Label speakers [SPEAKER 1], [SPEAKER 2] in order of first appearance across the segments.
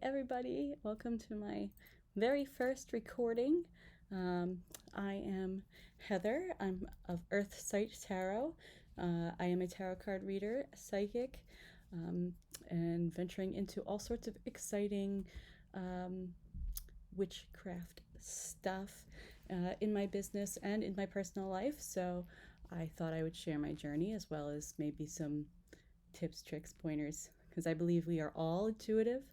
[SPEAKER 1] everybody. Welcome to my very first recording. I am Heather. I'm of Earth Sight Tarot. I am a tarot card reader, psychic, and venturing into all sorts of exciting um, witchcraft stuff in my business and in my personal life. So I thought I would share my journey as well as maybe some tips, tricks, pointers, because I believe we are all intuitive.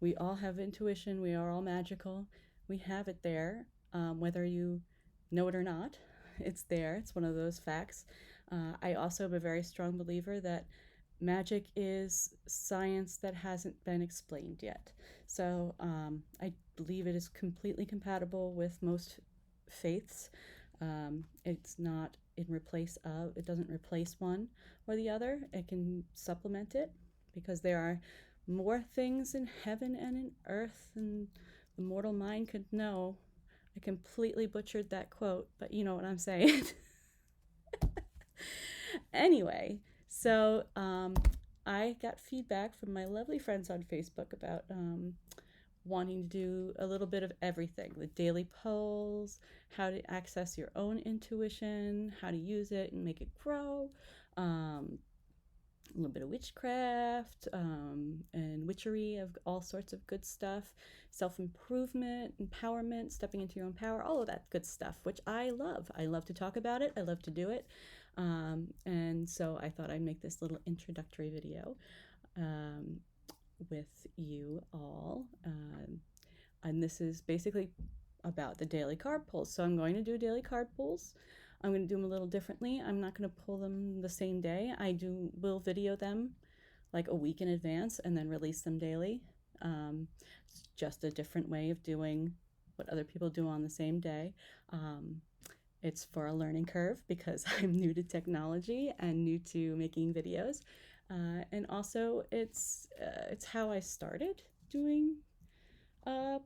[SPEAKER 1] We all have intuition. We are all magical. We have it there, whether you know it or not. It's there. It's one of those facts. I also am a very strong believer that magic is science that hasn't been explained yet. So I believe it is completely compatible with most faiths. It's not in replace of, it doesn't replace one or the other. It can supplement it because there are more things in heaven and in earth than the mortal mind could know. I completely butchered that quote, but you know what I'm saying. Anyway, so I got feedback from my lovely friends on Facebook about wanting to do a little bit of everything, the daily polls, how to access your own intuition, how to use it and make it grow, a little bit of witchcraft and witchery of all sorts of good stuff, self-improvement, empowerment, stepping into your own power, all of that good stuff, which I love. I love to talk about it. I love to do it. And so I thought I'd make this little introductory video with you all. And this is basically about the daily card pulls. So I'm going to do daily card pulls. I'm going to do them a little differently. I'm not going to pull them the same day. Will video them like a week in advance and then release them daily. It's just a different way of doing what other people do on the same day. It's for a learning curve because I'm new to technology and new to making videos. And also it's how I started doing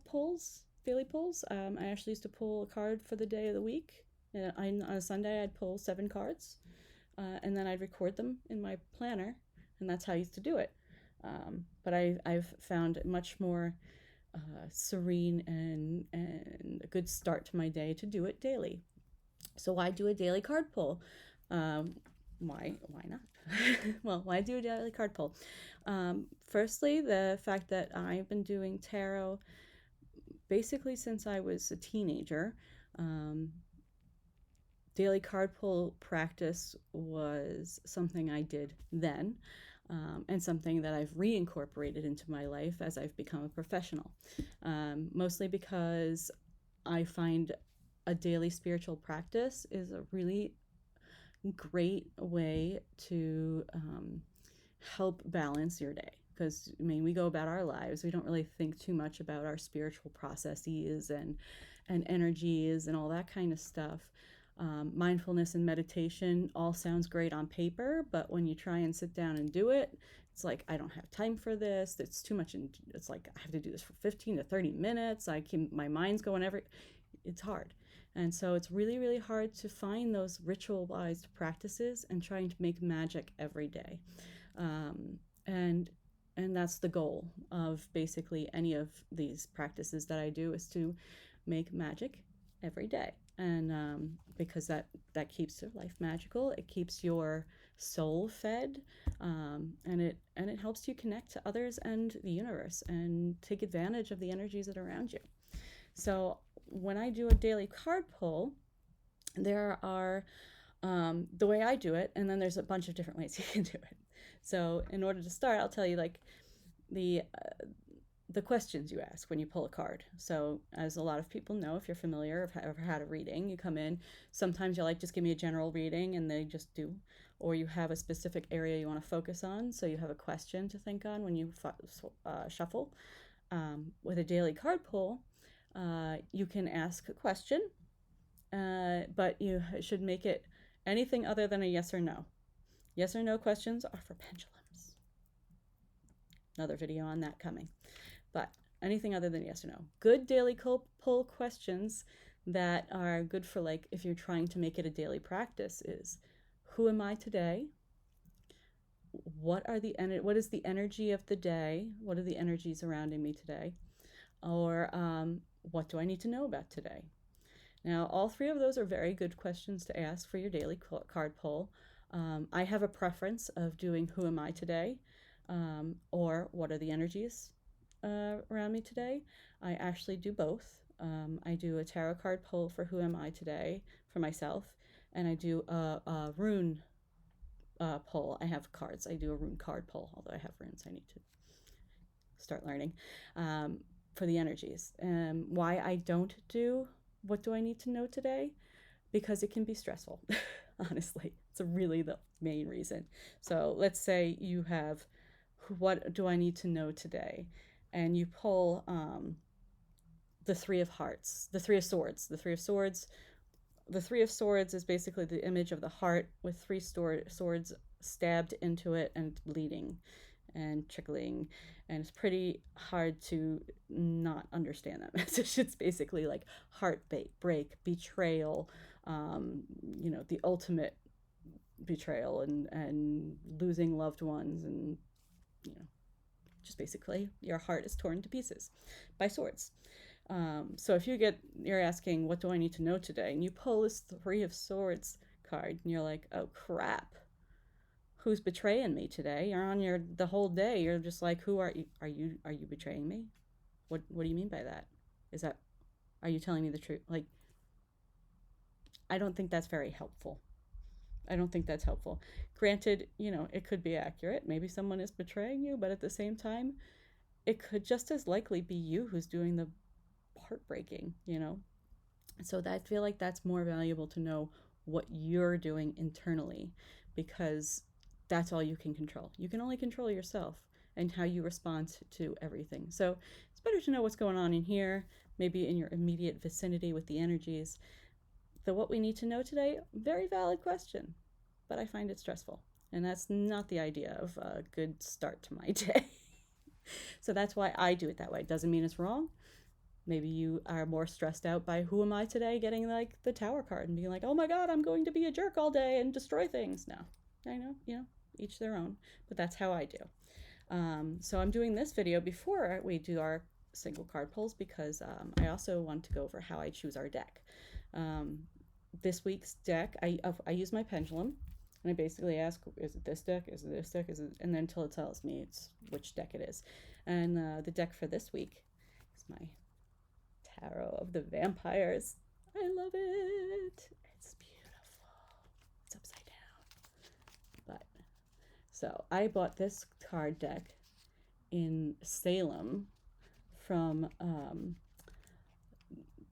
[SPEAKER 1] pulls, daily pulls. I actually used to pull a card for the day of the week. On a Sunday, I'd pull 7 cards, and then I'd record them in my planner, and that's how I used to do it. But I've found it much more serene and a good start to my day to do it daily. So why do a daily card pull? Why not? Well, why do a daily card pull? Firstly, the fact that I've been doing tarot basically since I was a teenager. Daily card pull practice was something I did then, and something that I've reincorporated into my life as I've become a professional, mostly because I find a daily spiritual practice is a really great way to help balance your day. Because, I mean, we go about our lives, we don't really think too much about our spiritual processes and energies and all that kind of stuff. Mindfulness and meditation all sounds great on paper, but when you try and sit down and do it, it's like, I don't have time for this. It's too much. It's like, I have to do this for 15 to 30 minutes. My mind's going it's hard. And so it's really, really hard to find those ritualized practices and trying to make magic every day. And that's the goal of basically any of these practices that I do, is to make magic every day. And because that keeps your life magical, it keeps your soul fed, and it helps you connect to others and the universe and take advantage of the energies that are around you. So when I do a daily card pull, there are the way I do it, and then there's a bunch of different ways you can do it. So in order to start, I'll tell you like the questions you ask when you pull a card. So as a lot of people know, if you're familiar, if you've ever had a reading, you come in, sometimes you're like, just give me a general reading, and they just do. Or you have a specific area you want to focus on, so you have a question to think on when you shuffle. With a daily card pull, you can ask a question, but you should make it anything other than a yes or no. Yes or no questions are for pendulums. Another video on that coming. But anything other than yes or no. Good daily pull questions that are good for, like, if you're trying to make it a daily practice is, who am I today? what is the energy of the day? What are the energies surrounding me today? Or what do I need to know about today? Now, all three of those are very good questions to ask for your daily card pull. I have a preference of doing who am I today, or what are the energies around me today. I actually do both. I do a tarot card pull for who am I today for myself, and I do a rune pull. I have cards. I do a rune card pull, although I have runes I need to start learning for the energies. Why I don't do what do I need to know today? Because it can be stressful. Honestly, it's really the main reason. So let's say you have what do I need to know today? And you pull the Three of Hearts, the Three of Swords. The Three of Swords. The Three of Swords is basically the image of the heart with three swords stabbed into it and bleeding and trickling, and it's pretty hard to not understand that message. It's basically like heartbreak, betrayal, the ultimate betrayal, and losing loved ones, and just basically your heart is torn to pieces by swords. So if you're asking, what do I need to know today? And you pull this Three of Swords card, and you're like, oh crap, who's betraying me today? You're on the whole day. You're just like, who are you? Are you betraying me? What do you mean by that? Are you telling me the truth? Like, I don't think that's very helpful. I don't think that's helpful. Granted, it could be accurate. Maybe someone is betraying you, but at the same time, it could just as likely be you who's doing the heartbreaking, So I feel like that's more valuable to know what you're doing internally, because that's all you can control. You can only control yourself and how you respond to everything. So it's better to know what's going on in here, maybe in your immediate vicinity with the energies. So what we need to know today, very valid question, but I find it stressful. And that's not the idea of a good start to my day. So that's why I do it that way. It doesn't mean it's wrong. Maybe you are more stressed out by who am I today, getting like the Tower card and being like, oh my God, I'm going to be a jerk all day and destroy things. No, I know, each their own, but that's how I do. So I'm doing this video before we do our single card pulls, because I also want to go over how I choose our deck. This week's deck, I use my pendulum, and I basically ask, is it this deck? Is it this deck? Is it? And then until it tells me it's which deck it is. And the deck for this week is my Tarot of the Vampires. I love it. It's beautiful. It's upside down. But so I bought this card deck in Salem from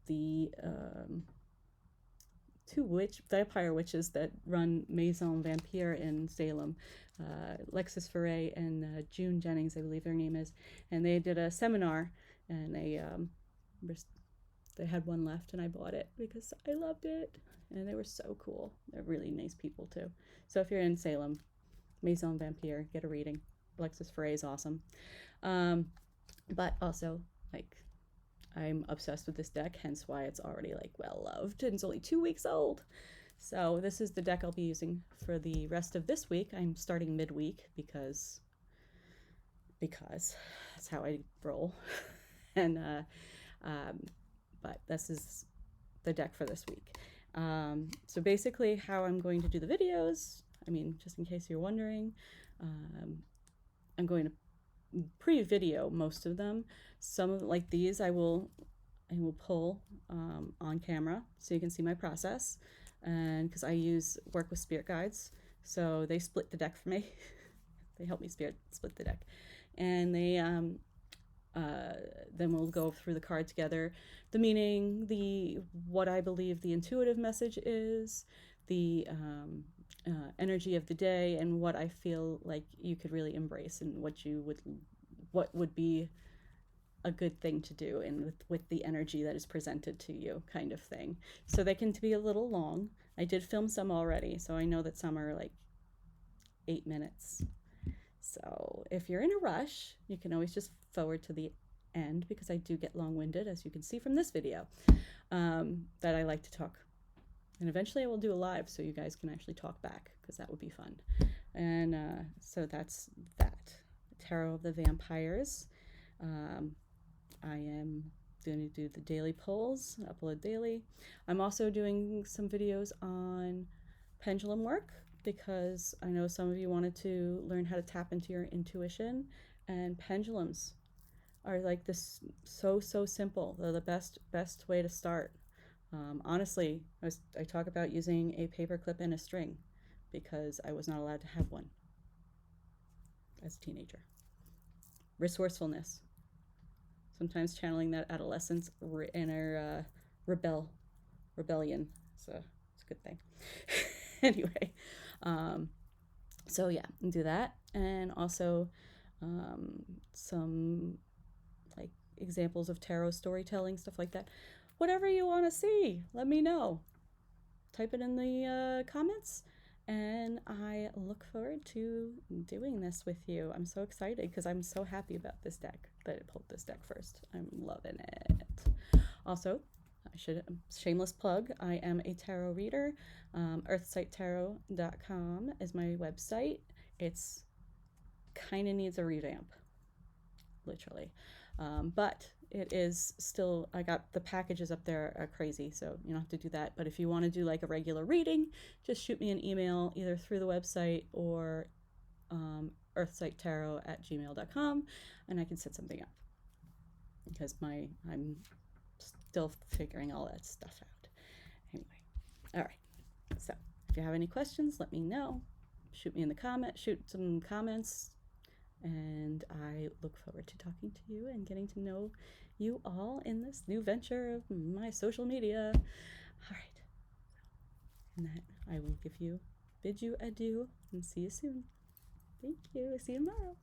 [SPEAKER 1] the two vampire witches that run Maison Vampire in Salem, Lexis Ferre and June Jennings, I believe their name is, and they did a seminar, and they had one left, and I bought it because I loved it, and they were so cool. They're really nice people too. So if you're in Salem, Maison Vampire, get a reading. Lexis Ferre is awesome. But also, like, I'm obsessed with this deck, hence why it's already like well loved, and it's only 2 weeks old. So this is the deck I'll be using for the rest of this week. I'm starting midweek because that's how I roll. And but this is the deck for this week. So basically how I'm going to do the videos, just in case you're wondering, I'm going to pre-video most of them. Some of like these I will pull on camera so you can see my process, and because I work with spirit guides, so they split the deck for me. They help me split the deck, and they then we'll go through the card together, the meaning, what I believe the intuitive message is, the energy of the day, and what I feel like you could really embrace, and what would be a good thing to do, and with the energy that is presented to you, kind of thing. So they can be a little long. I did film some already, so I know that some are like 8 minutes. So if you're in a rush, you can always just forward to the end, because I do get long-winded, as you can see from this video, that I like to talk. And eventually I will do a live so you guys can actually talk back, because that would be fun. And so that's that. Tarot of the Vampires. Um, I am going to do the daily polls, upload daily. I'm also doing some videos on pendulum work because I know some of you wanted to learn how to tap into your intuition, and pendulums are like this, so simple. They're the best way to start. Honestly, I talk about using a paper clip and a string because I was not allowed to have one as a teenager. Resourcefulness, sometimes channeling that adolescence inner rebellion. So it's a good thing. Anyway, so yeah, do that, and also some like examples of tarot storytelling, stuff like that. Whatever you want to see, let me know. Type it in the comments, and I look forward to doing this with you. I'm so excited because I'm so happy about this deck, that it pulled this deck first. I'm loving it. Also, shameless plug, I am a tarot reader. Earthsighttarot.com is my website. It's kind of needs a revamp, literally. But it is still, I got the packages up there are crazy, so you don't have to do that. But if you want to do like a regular reading, just shoot me an email either through the website or earthsighttarot@gmail.com, and I can set something up because I'm still figuring all that stuff out. Anyway, all right. So if you have any questions, let me know. Shoot me in the comment. Shoot some comments. And I look forward to talking to you and getting to know you all in this new venture of my social media. All right. And that I will bid you adieu and see you soon. Thank you. See you tomorrow.